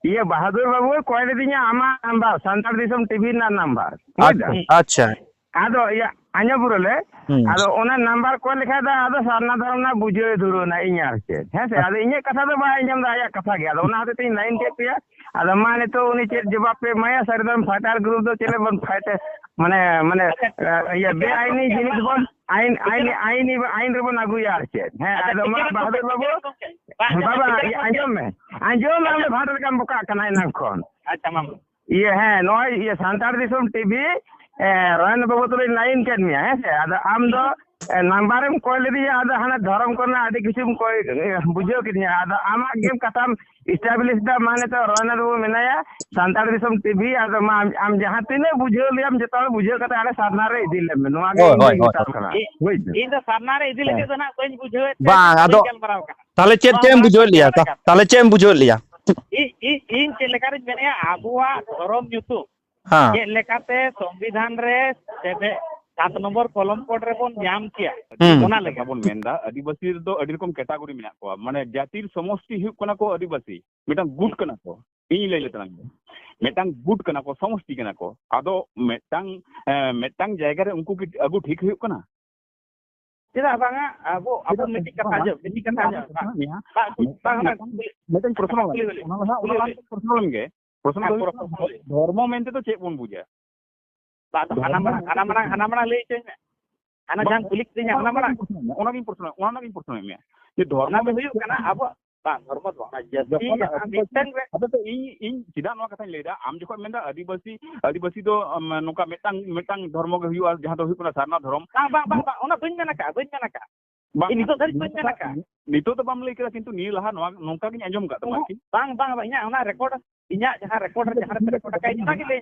iya Bahadur Babu koy ledinya ama nambar Santar Disam TV na nambar. अच्छा Ado ya anya burole ado ona nambar koy lekha da ado sarna dharna bujhe duru na inyar che. Hese ado inya katha do ba inyam da aya katha ge ado ona hate tin line te piya ado mane to uni che jawab pe maya sardam fatar group do chele bon faite mane ya be aini jinis bon ain rebon agu yar che. He ado ma Bahadur Babu baba anjom me ame bhatar kam boka kana nang kon. अच्छा माम Iya he noy iya Santar Disam TV Rohan Babu to line kan miya he se ada am do nambarem koy lediya ada hana dharam korna adi kisum koy bujho kinya ada ama game katam establish da mane to Rohan Babu menaya Santar Disam TV ada ma am jahan tine bujho liam jeta bujho kata ale sarna re idil me noa ge in the सामना रे इदी लगे तो ना कोई बुझे bang ado ताले चेम बुझो लिया ताले चेम बुझो लिया इन चे लेकर मेने आबुआ धरम ᱧᱩᱛᱩᱢ हाँ चे लेकाते संविधान रे 7 नंबर कॉलम कोड रे बोन ᱧᱟᱢ किया ओना लेके बोन मेंदा आदिवासी दो अडी रकम कैटेगरी मेना को माने जातिर समष्टि हुक कना को आदिवासी मिटang गुट कना को इन ले लेतन मिटang गुट कना को समष्टि कना को आदो मिटang जायगा रे उनको की अगु ठीक हुक कना tidak banga abu metik kata aja मिटang पर्सनल पर्सनल गे पर्सनल धर्म मेनते तो चेक बोन बुझा hana mana lei chen hana jang kulik tinya hana mana ona kin personal me ये धर्म में huyuk kana abu bang धर्म do na jadi miten re अब तो इन चिदा नवा कथा लेदा आम जको मेंदा आदिवासी दो नोका मेटांग धर्म के हुआ जहां तो हुकना सारना धर्म bang ona bañ menaka ini to dari bañ menaka नितो तो बम लई करा किंतु नी लहा नवा नोका गिन अंजम का तमा की bang inya ona record inya jahan record kai na gi lei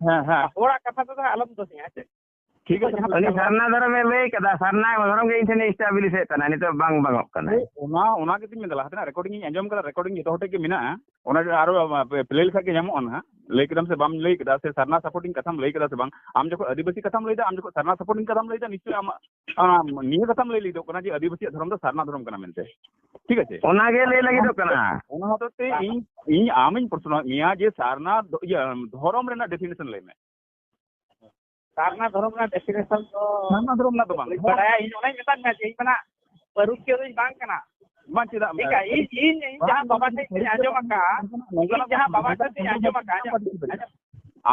हां ora kata to alam to sih aja ठीक है ani sarna dharam me lei kada sarna dharam ge intene establish etana ni to bang kana ओना के तिन मेदला हतना recording Anjum करा recording जतो हटे के मिना ओना आरो प्ले लेखा के जामो ना लई कदम से बम लई कदा से सरना सपोर्टिंग कथम लई कदा से बang आम जको आदिवासी कथम लई दा आम जको सरना सपोर्टिंग कथम लई दा निश्चय आम निये कथम लई दो कना जे आदिवासी धर्म दो सरना धर्म कना मेनते ठीक है ona ge lei lagi do kana ओना होते इन आमिन पर्सनल मिया जे सरना धर्म रेना डेफिनेशन लई में karena धर्म ना डेफिनेशन तो सरना धर्म ना तो बang बड़ाया इन ओना मेtan ना जे mana baru ke bang kana बang चिदा ठीक है इन जहां बाबा से आजो मका इन जहां बाबा से आजो मका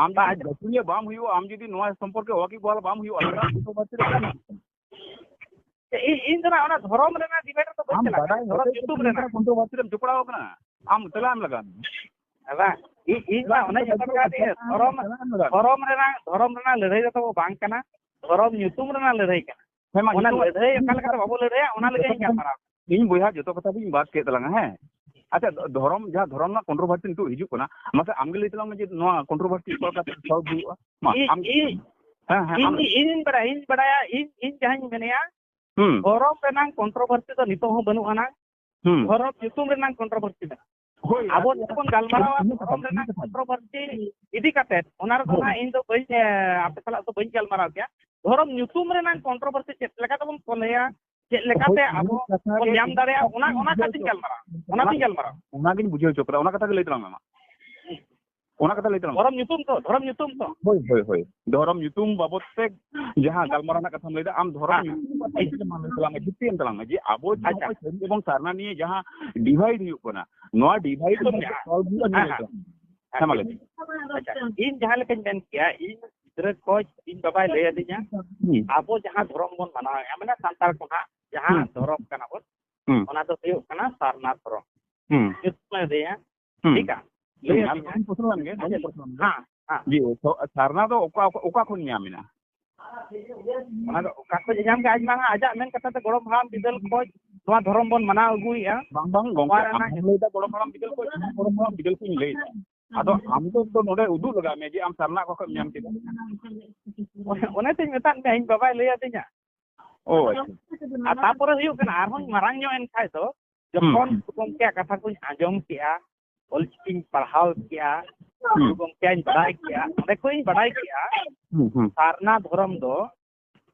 आम बा गसुनिया बाम हुयो आम जदी नोआ संपर्क वाकी बोल बाम हुयो अलरा तो बात इन जना ओना धर्म रेना डिबेट तो आम बच्चे बड़ा लगा यूट्यूब रेना कंट्रोवर्सी रे जुपड़ाओ कना आम तलाम लगा अबा इन बा ओना जतन का दे धर्म रेना लड़ाई तो बांग kana धर्म यूट्यूब रेना लड़ाई kana ओना लड़ाई अकल का बाबू लड़ाई ओना लगे क्या मारा इन बोया जतो कथा भी बात के तलंगा है अच्छा धर्म जहां धर्म ना कंट्रोवर्सी नितो हिजु कना मसे आमगे लई तलंग जे नोआ कंट्रोवर्सी को का सॉल्व हुआ मा आम हां इन बड़ाया इन जहां मेनेया धर्म रेना कंट्रोवर्सी तो नितो हो बनु आना धर्म यूट्यूब रेना कंट्रोवर्सी होय abo jepon galmarawa धर्म रेना कंट्रोवर्सी इदी काटे ओना रे ना इन तो बई आपे साला तो बई galmaraw क्या धर्म यूट्यूब रेना कंट्रोवर्सी चेत लेका तबन कोलेया चेत लेकाते आबो बन ᱧᱟᱢ दारेया ओना खातिर galmaraw ओना गिन बुझे चोकरा ओना कथा के लई तलंग मा ओना कथा लई तलंग धर्म यूट्यूब तो होय धर्म यूट्यूब बाबत से जहां गालमारा ना कथा लई दा आम धर्म ऐसे मान तलंग जिते तलंग जे आबो एवं सारना निये जहां डिवाइड हुयो कोना नोआ डिवाइड तो सॉल्व हुआ नहीं हमाले अच्छा इन जहां लेकिन मेन किया इन इधर कोच इन बाबा ले दिया आबो जहां धर्म बन मनाव माने संताल कोना जहां धर्म कना बन ओना तो हुयो कना सारना धर्म इसमें दिया ठीक है ले हम पर्सनल गे हां जी सारना तो ओका खुन न्यामिना ओना ओका को जाम के आज मांगा आजा मेन कथा ते गोड़म हाम बिदल कोच नोआ धर्म बन मनाव अगुइया बang गोंगा लई दा गोड़म हाम बिदल को लई आदो आम तो नोडे उदु लगा मे जे आम सारना को न्याम के ओने ते मेतान मे इन बाबा ले आतिnya ओ अच्छा तापर हुयो कना आरहन मारांग ᱧᱚᱜ एन खाय तो जखन तुम क्या कथा को आंजम किया ऑलचिकिन पढ़ाव किया तुम क्या बड़ाई किया ओने कोई बड़ाई किया सारना धर्म दो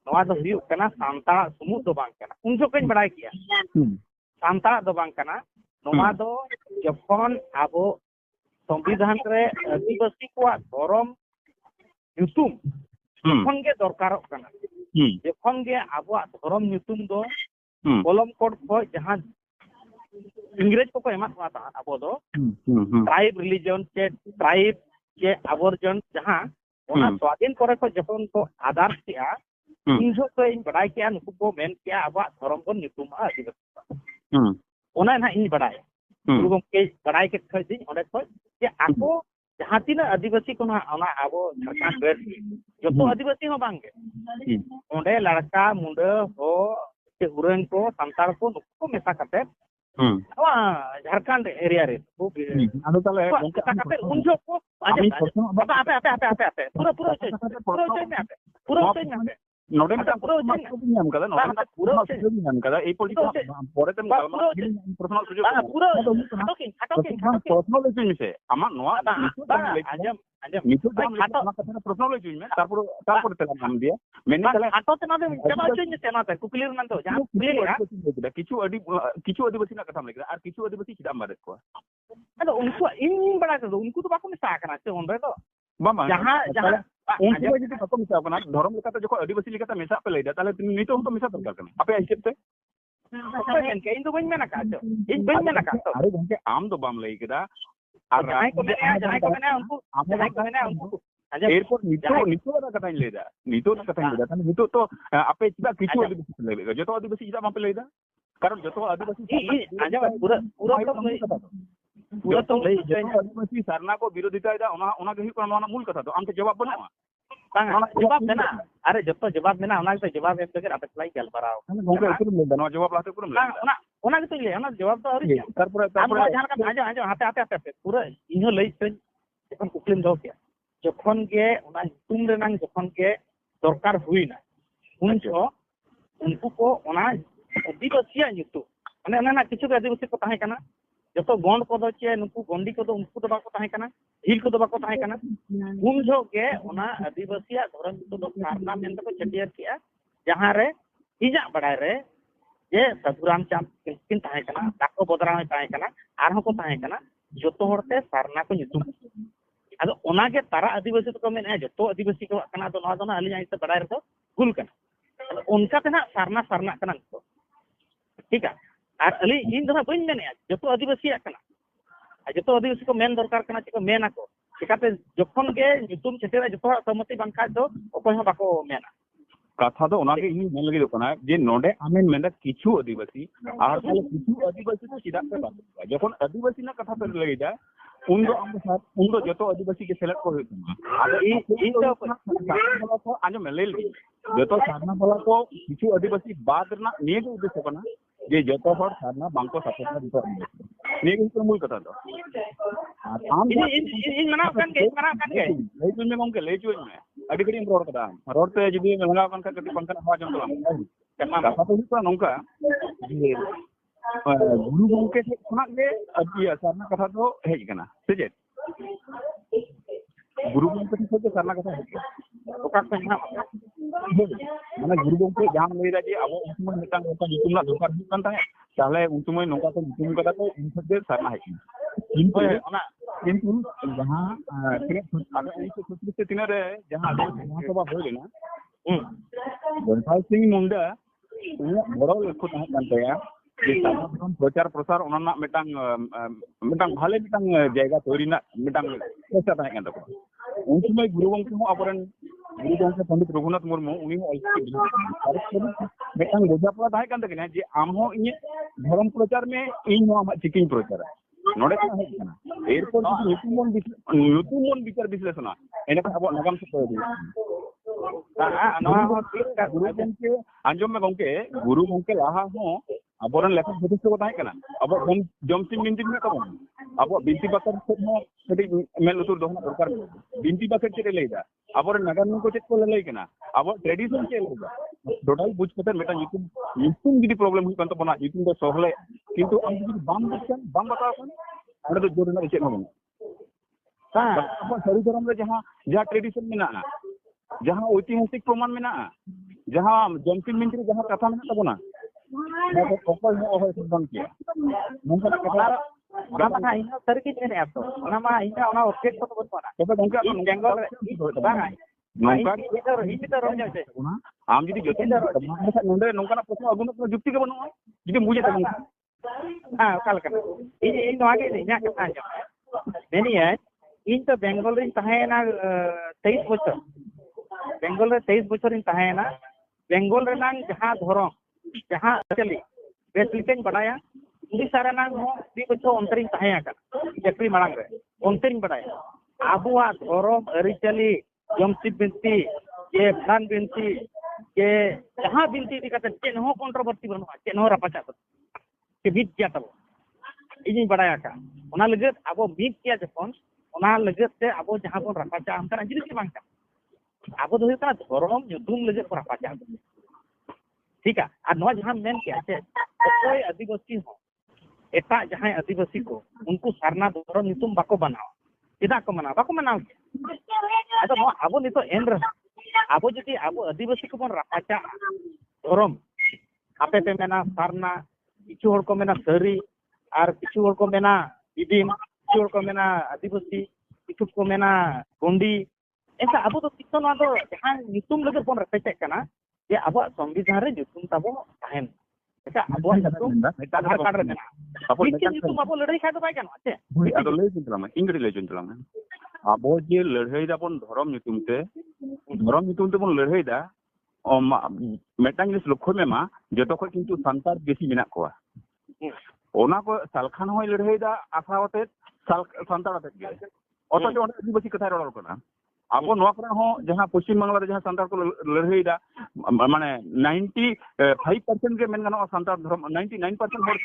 नोआ दो हुयो कना सांता सुमु दो बांग कना उन जो कोई बड़ाई किया सांता दो बांग कना नोआ दो जखन आबो संविधान रे आदिवासी को धर्म nyutum जखन के दरकारों कना जखन के आबो धर्म nyutum दो कलम कोड को जहां इंग्रेज को एमा था आबो दो ट्राइब रिलीजन के ट्राइब के आवर्जन जहां ओना स्वाधीन करे को जखन को आधार किया इनजो को इन बड़ाई किया नुकु को मेन किया आबो धर्म को nyutum आदिवासी ओना ना इन बड़ाई गुरु के बड़ाई के खजी ओने को जे आको जहां तीना आदिवासी को ना आबो झारखंड रे जो आदिवासी हो बांगे ओंडे लड़का मुंडा हो के उरन को संताल को नुकु मेसा करते झारखंड एरिया रे वो आदो ताले करते उनजो को आपे पूरा नोडे में नाम कदा नोडे पूरा नाम कदा ए पॉलिटिक्स परे तम पर्सनल सुजो पर्सनल लेकिन से आमा नोआ आजम पर्सनल लेकिन में तारपर तेला नाम दिया मैंने तले हाटो तना दे चबा चोइन से ना कुकलिर नन तो जहां कुकलिर किछु आदिवासी ना कथा लेकिन आर किछु आदिवासी चिदा मारे को अदो उनको इन बड़ा तो उनको तो बाको मिसा करना से ओंडे तो बामा जहां उनको जदि बाको मिसा करना धर्म लेकाते जको आदिवासी लेकाते मिसा पे लेदा ताले नितो हम तो मिसा दरकार करना आपे हिसाब से के इन तो बन मेना का इन बन मेना का अरे गंके आम तो बाम लई केदा और जहां को मेना उनको एयरपोर्ट नितो ना कथा लेदा नितो ना कथा लेदा तने नितो तो आपे चिदा किछु आदिवासी लेबेगा जतो आदिवासी चिदा बाम पे लेदा कारण जतो आदिवासी आजा पूरा तो लई आदिवासी सरना को विरोधिता दा ओना के ही मूल कथा तो आम के जवाब बना जवाब देना अरे जब तो जवाब देना ओना के जवाब एम तक आपे फ्लाई गल बराओ गोके कुरम ले देना जवाब लाते कुरम ले ओना के तो ले ओना जवाब तो हरि तारपर जहां का आजा हाते पूरा इनो लई जखन कुकलिम दो के जखन के ओना तुम रेनांग जखन के दरकार हुईना उनको उनको को ओना आदिवासी nyutum माने ना किछु आदिवासी को ताहे कना जतो गोंड को दो चे नुकु गोंडी को दो उनको तो बाको ताहे कना हिल को दो बाको ताहे कना उन जो के ओना आदिवासी धर्म तो सारना मेन तो चटियर किया जहां रे इजा बड़ाय रे जे सतुराम चांद किन ताहे कना दाको बदरा में ताहे कना आर को ताहे कना जतो होरते सारना को nyutum अदो ओना के तारा आदिवासी तो मेन है जतो आदिवासी को कना तो ना दोना अली से बड़ाय रे तो गुल कना उनका तना सारना कना तो ठीक है और अली इन दना बइन मेने जतो आदिवासी कना जतो आदिवासी को मेन दरकार कना को मेना को चिकाते जखन के nyutum छेटेरा जतो सम्मति बांखा दो ओपय हो बाको मेना कथा दो ओना के इन मेन लगी दो कना जे नोडे आमेन मेन किछु आदिवासी आर ताले किछु आदिवासी को चिदा पे बात जखन आदिवासी ना कथा पे लगी जा उन दो हम साथ उन दो जतो आदिवासी के सेलेक्ट को होता आदो इन तो आजो मेलेल जतो सारना वाला को किछु आदिवासी बाद ना निये के उद्देश्य कना जे जतो हर सारना बांको सपोर्ट दितो निये के मूल कथा दो आम इन मना कान के लई तुम में गंके लई चुई में अडी कडी रोड कदा रोड पे जदी लंगा कान का कटी पंखा हवा जम तो कथा तो हुआ नोंका जे गुरु गंके खना के अबिया सारना कथा तो हेज कना से जे गुरु गंके से सारना कथा हेज ओका कना माने गुरु गंके जाम लई राजे अब उनमें मिटांग ओका nyutum ना दरकार हुई कान ताहे ताले उनमें नोका तो nyutum कदा तो इनसे सारना हेज किंतु जहां अगर 1936 से 3 रे जहां विधानसभा होय लेना गोपाल सिंह मुंडा बड़ो लक्ष्य ताहे कान तया जे साधारण प्रचार प्रसार ओना मिटांग भाले मिटांग जायगा तोरी ना मिटांग चेष्टा ताहे कान तको उन समय गुरु गंके हो आबरन गुरु गंके पंडित रघुनाथ मुर्मू उनी हो मिटांग गोजापड़ा ताहे कान तकना जे आम हो इन धर्म प्रचार में इन हो आम चिकिन प्रचार नोडे का है ना एयरपोर्ट nyutum mon बिचार विश्लेषण एने का अब नगम से कोई गुरु गंके आंजम में गंके गुरु गंके लाहा हो अबरन लेखक प्रतिष्ठा को ताहे कना अब जमसिम बिनती में कबो अब बिनती बाकर से हो कटी मेल उतुर दोहना दरकार बिनती बाकर चेते लेदा अबरन नगम को चेत को लई कना अब ट्रेडिशन के लेदा टोटल बुझ पते मेटा nyutum गिदी प्रॉब्लम हुई कंत बना nyutum तो सोहले किंतु हम गिदी बाम बताओ कन अरे तो जोर ना चेत हो अब सरी धर्म रे जहां ट्रेडिशन में ना जहां ऐतिहासिक प्रमाण में ना जहां जमसिम बिनती जहां कथा में तबना मैं तो कोपल हो संबंध किया नंबर कथा Ona mah ina sarki ni apa? Ona mah ina ona objek tu buat mana? Tapi gongke apa Benggol bang. nongka Ini tu orang je. am jadi jotin nonde nongka na प्रश्न agun na jukti ke banu jadi muje ta gongka Kal kan. Ini lagi ni nya kata aja. Ini ya, ini tu Benggol ni tahena 23 bocor. Benggol ni 23 bocor ni tahena. Benggol ni nang jahat dhorong, jahat celi. Beslikan badaya. Ini saranang ho di bocor ontering tahena kan. Jakri malang re. Ontering badaya. Abuat dhorong aricali Jomsib binti, ye Bhan binti, ye jahat binti di kata cen ho kontroversi banu, cen ho rapaca tu. Kebit kia tahu. Ini badaya kan. Ona legat abo bit kia jepon. Ona legat se abo jahat pun rapaca. Antara jadi si bangsa. Abo tu kan dhorong nyutum legat pun rapaca. ठीक है और नवा जहां main क्या है कोई आदिवासी हो एटा जहां आदिवासी को उनको सरना धर्म नितुम बाको बनाओ चेदा को मनाओ बाको मनाओ अतो नो आबो नितो एन रे आबो जति आबो आदिवासी को बन रापाचा धर्म आपे पे मेना सरना किछु हर को मेना सरी और किछु हर को मेना इदिन किछु हर को मेना आदिवासी किछु को मेना गोंडी ऐसा आबो तो कितो ना तो जहां नितुम लगे बन रापाचा kana ये अब संविधान रे जुतुम ताबो ताहेन अच्छा अब जुतुम आधार कार्ड रे ना अब जुतुम अब लड़ाई खाय तो बाय गानो छे अदो ले जुतलाम इंग्री ले जुतलाम अब जे लड़ाई दा बन धर्म जुतुम ते बन लड़ाई दा मेटांग जिनिस लक्ष्य मेमा जतो को किंतु संतार बेसी मेना कोआ ओना को सालखान होय लड़ाई दा आसावते संतार अते गे अतो जो आदिवासी कथा रोल कना अब नवा करे हो जहां पश्चिम बांग्ला रे जहां संतार को लड़ाई दा माने 95% के मेन गानो संतार धर्म 99% हर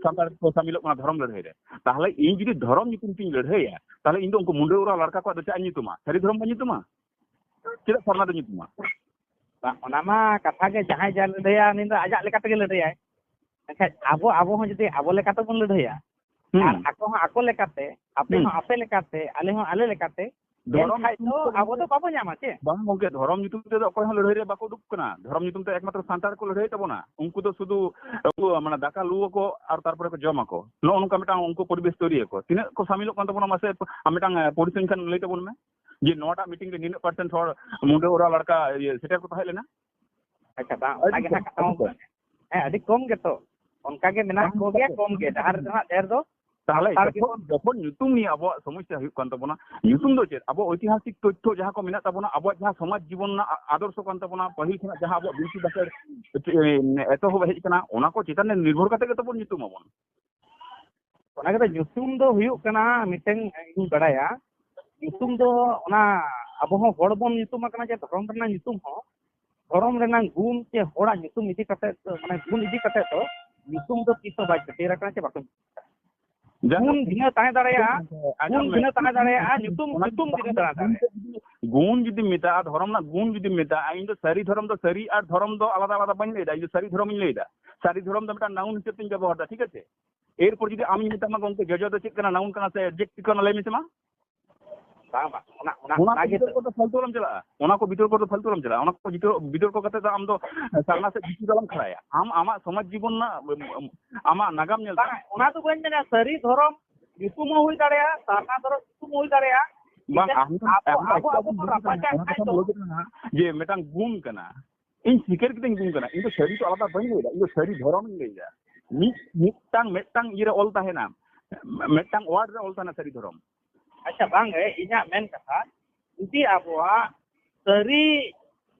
संतार को शामिल ना धर्म लड़ाई रे ताहले इन जदी धर्म नितुम तिन लड़ाई ताहले इन दो उनको मुंडे उरा लड़का को दचा नितुमा सरी धर्म बनितुमा चेदा सरना दो नितुमा ओना मा कथा के जहां जा लड़ाया निंदा आजा लेका तगे लड़ाया अच्छा आबो हो जदी आबो लेका तो बन लड़ाया और आको लेकाते आपे हो आपे लेकाते आले हो आले लेकाते धर्म तो आबो तो बाबो ᱧᱟᱢᱟ ᱪᱮ बांग गोंके धर्म नितुम ते अकय हो लड़ाई रे बाको दुक कना धर्म नितुम ते एकमात्र संतार को लड़ाई तबोना उनको तो शुद्ध माने दाका लुओ को और तारपरे को जमा को नो उनका मिटांग उनको परिवेश तोरिए को तिने को शामिल कोन तबोना मासे मिटांग परिसंख्यान लई तबोन में जे नोटा मीटिंग रे 9% हर मुंडे ओरा लड़का सेटर को ताहे लेना अच्छा बा आगे ना कम अभी कम के तो उनका के मेना को गया कम के डार देर दो ताले जखन ᱧᱩᱛᱩᱢ नि अब समस्या हुई कान तबोना ᱧᱩᱛᱩᱢ दो चेत अब ऐतिहासिक तथ्य जहां को मेना तबोना अब जहां समाज जीवन ना आदर्श कान तबोना पहिल खना जहां अब बिल्कुल बकर एतो हो हेज कना ओना को चितान निर्भर करते के तबोन ᱧᱩᱛᱩम अबोन ओना के ᱧᱩᱛᱩम दो हुई कना मिटें इन बड़ाया ᱧᱩᱛᱩम दो ओना अब हो होड़ बोन ᱧᱩᱛᱩम कना जे धर्म रना ᱧᱩᱛᱩम हो धर्म रना गुण के होड़ा ᱧᱩᱛᱩम इदी कते माने गुण इदी कते तो ᱧᱩᱛᱩम दो किसो बाय तेरा कना के बाको गुण भिन्न ताहे दाड़ाया गुण भिन्न ताहे दाड़ाया ᱧᱩᱛᱩम भिन्न दाड़ाया गुण जुदी मिता धर्म ना गुण जुदी मिता इन दो सरी धर्म दो सरी और धर्म दो आलादा आलादा बन लेदा इन सरी धर्म इन लेदा सरी धर्म दो मिटा नाउन हिसाब तिन व्यवहार दा ठीक है एरपर जुदी आमी मिता मा गंते जजो दो चेक कना नाउन कना से एडजेक्टिव कना ले मिसमा बाबा ओना आगे तो फालतूरम चला ओना को बितोर को तो फालतूरम चला ओना को बितोर को कते आम दो सरना से बितु दलम खराया आम आमा समाज जीवन ना आमा नागाम नेल ओना तो बन मेना सरी धर्म ᱧᱩᱛᱩᱢ होई दाड़या सरना धर्म ᱧᱩᱛᱩम होई दाड़या बांग आम जे मेटांग गुण कना इन सिकर कितें गुण कना इन तो सरी तो आलादा बन लेदा इन तो सरी धर्म लेदा मिटांग इरे ऑल ताहेना मिटांग वार्ड रे ऑल ताना सरी धर्म अच्छा बांग इना मेन कथा जुदी आबोआ सरी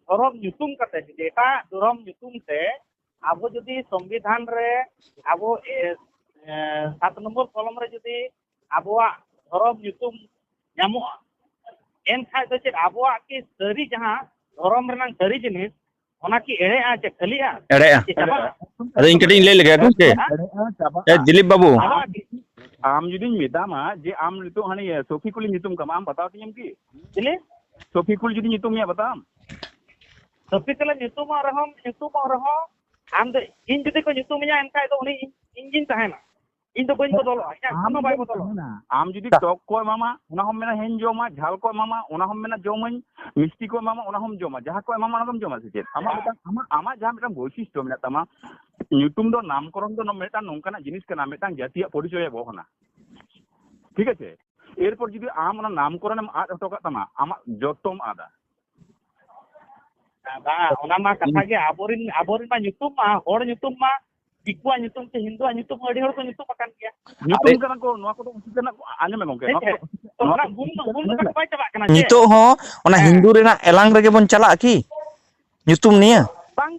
धर्म ᱧᱩᱛᱩᱢ कते जेटा धर्म ᱧᱩᱛᱩम ते आबो जुदी संविधान रे आबो 7 नंबर कॉलम रे जुदी आबोआ धर्म ᱧᱩᱛᱩम ᱧᱟᱢᱚᱜᱼᱟ एन खाय तो चेक आबोआ की सरी जहां धर्म रनांग सरी जिनिस ओना की एड़ेआ चे खलिया एड़ेआ अरे इन कटिंग ले लगे गोंके ए दिलीप बाबू आम जुदी मिदामा जे आम नितो हनी सोफी कुली नितुम कम आम बताओ तियम की दिले सोफी कुल जुदी नितुम या बताम सोफी कुल नितुम रहो आम दो इन जुदी को नितुम या एन खाय तो उनी इंजिन ताहेना ᱤᱧ ᱫᱚ ᱵᱟᱹᱧ ᱵᱚᱫᱚᱞᱚᱜᱼᱟ ᱤᱧᱟᱹᱜ ᱠᱳᱱᱳ ᱵᱟᱭ ᱵᱚᱫᱚᱞᱚᱜᱼᱟ ᱟᱢ ᱡᱩᱫᱤ ᱴᱚᱠ ᱠᱚ ᱮᱢᱟᱢᱟ ᱚᱱᱟ ᱦᱚᱸ ᱢᱮᱱᱟ ᱦᱮᱧ ᱡᱚᱢᱟ ঝাল ᱠᱚ ᱮᱢᱟᱢᱟ ᱚᱱᱟ ᱦᱚᱸ ᱢᱮᱱᱟ ᱡᱚᱢᱟᱹᱧ ᱢᱤষ্টি ᱠᱚ ᱮᱢᱟᱢᱟ ᱚᱱᱟ ᱦᱚᱸᱢ ᱡᱚᱢᱟ ᱡᱟᱦᱟᱸ ᱠᱚ ᱮᱢᱟᱢᱟ ᱚᱱᱟ ᱫᱚᱢ ᱡᱚᱢᱟ ᱥᱮ ᱪᱮᱫ ᱟᱢᱟᱜ ᱡᱟᱦᱟᱸ ᱢᱤᱫᱴᱟᱝ ᱵᱳᱭᱥᱤᱥᱴᱚ ᱢᱮᱱᱟᱜ ᱛᱟᱢᱟ ᱧᱩᱛᱩᱢ ᱫᱚ ᱱᱟᱢᱠᱚᱨᱚᱱ ᱫᱚ ᱢᱤᱫᱴᱟᱝ ᱱᱚᱝᱠᱟᱱᱟᱜ ᱡᱤᱱᱤᱥ ᱠᱟᱱᱟ ᱢᱤᱫᱴᱟᱝ ᱡᱟᱹᱛᱤᱭᱟᱜ ᱯᱚᱨᱤᱪᱚᱭᱮ ᱵᱚᱦᱚᱱᱟ ᱴᱷᱤক আছে এরপর যদি আম ᱚᱱᱟ নামকরণেম আদ হটো কাদ তামা আমার যতম আদা ᱚᱱᱟ ᱢᱟ ᱠᱟᱛᱷᱟ ᱜᱮ ᱟᱵᱚᱨᱤᱱ ᱢᱟ ᱧᱩᱛᱩᱢ ᱢᱟ ᱦᱚᱲ ᱧᱩᱛᱩᱢ ᱢᱟ ᱫᱤᱠᱩᱣᱟᱜ ᱧᱩᱛᱩᱢ ᱥᱮ ᱦᱤᱱᱫᱩᱣᱟᱜ ᱧᱩᱛᱩᱢ ᱟᱹᱰᱤ ᱦᱚᱲ ᱠᱚ ᱧᱩᱛᱩᱢ ᱟᱠᱟᱱ ᱜᱮᱭᱟ ᱧᱩᱛᱩᱢ ᱠᱟᱱᱟ ᱠᱚ ᱱᱚᱣᱟ ᱠᱚᱫᱚ ᱩᱱᱠᱩ ᱟᱸᱡᱚᱢ ᱢᱮ ᱜᱚᱝᱠᱮ ᱚᱱᱟ ᱜᱩণ ᱫᱚ ᱵᱟᱭ ᱪᱟᱵᱟᱜ ᱠᱟᱱᱟ ᱱᱤᱛᱚᱜ ᱦᱚᱸ ᱚᱱᱟ ᱦᱤᱱᱫᱩ ᱨᱮᱱᱟᱜ ᱮᱞᱟᱝ ᱨᱮᱜᱮ ᱵᱚᱱ ᱪᱟᱞᱟᱜᱼᱟ ᱠᱤ ᱧᱩᱛᱩᱢ ᱱᱤᱭᱟᱹ ᱵᱟᱝ